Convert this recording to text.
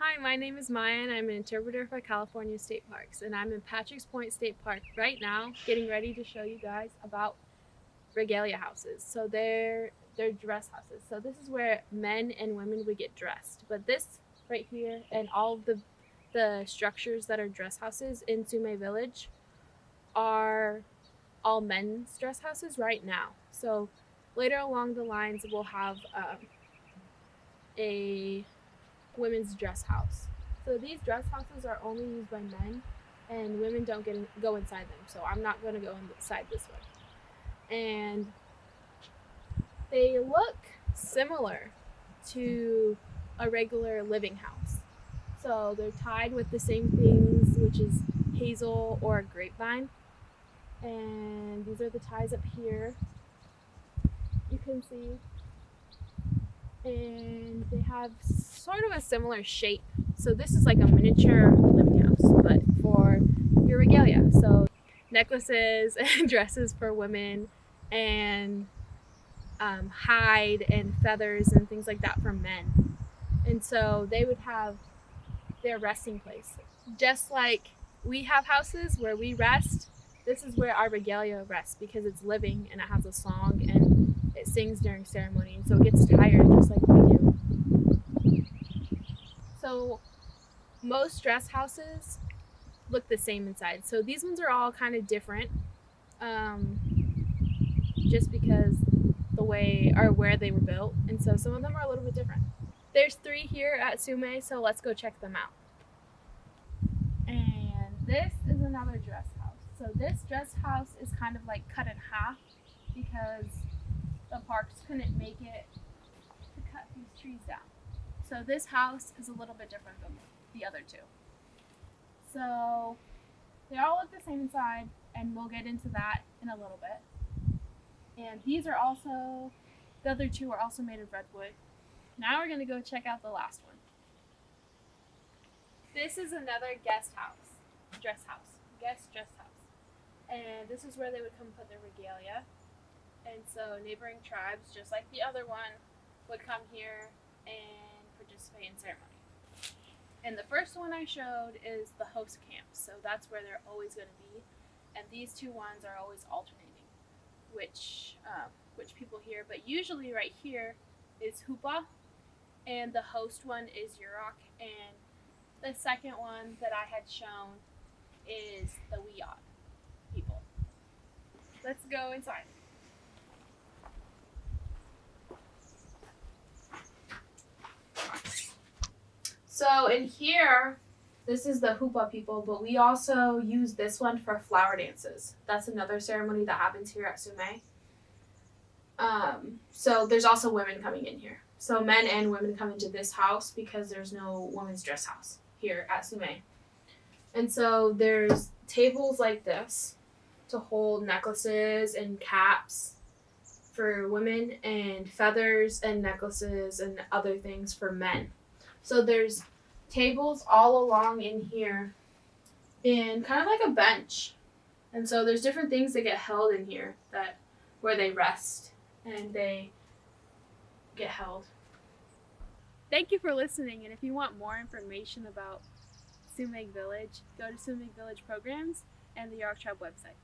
Hi, my name is Maya and I'm an interpreter for California State Parks, and I'm in Patrick's Point State Park right now getting ready to show you guys about Regalia houses. So they're dress houses. So this is where men and women would get dressed. But this right here and all of the structures that are dress houses in Sumeg Village are all men's dress houses right now. So later along the lines we'll have a women's dress house. So these dress houses are only used by men, and women don't go inside them. So I'm not going to go inside this one. And they look similar to a regular living house. So they're tied with the same things, which is hazel or grapevine. And these are the ties up here. You can see. And they have sort of a similar shape. So this is like a miniature living house, but for your regalia. So necklaces and dresses for women, and hide and feathers and things like that for men. And so they would have their resting place. Just like we have houses where we rest, this is where our regalia rests because it's living and it has a song and it sings during ceremony, and so it gets tired just like we do. So most dress houses look the same inside. So these ones are all kind of different, just because the way or where they were built, and so some of them are a little bit different. There's 3 here at Sumeg, so let's go check them out. And this is another dress house. So this dress house is kind of like cut in half because the parks couldn't make it to cut these trees down. So this house is a little bit different than the other 2. So they all look the same inside, and we'll get into that in a little bit. And these are also, the other 2 are also made of redwood. Now we're going to go check out the last one. This is another guest dress house. And this is where they would come put their regalia. And so neighboring tribes, just like the other one, would come here and participate in ceremony. And the first one I showed is the host camp. So that's where they're always going to be. And these 2 ones are always alternating, which people hear. But usually right here is Hupa, and the host one is Yurok, and the second one that I had shown is the Wiyot people. Let's go inside. So in here, this is the Hupa people, but we also use this one for flower dances. That's another ceremony that happens here at Sumeg. So there's also women coming in here. So men and women come into this house because there's no women's dress house here at Sumeg. And so there's tables like this to hold necklaces and caps for women, and feathers and necklaces and other things for men. So there's tables all along in here and kind of like a bench. And so there's different things that get held in here where they rest and they get held. Thank you for listening, and if you want more information about Sumeg Village, go to Sumeg Village Programs and the York Tribe website.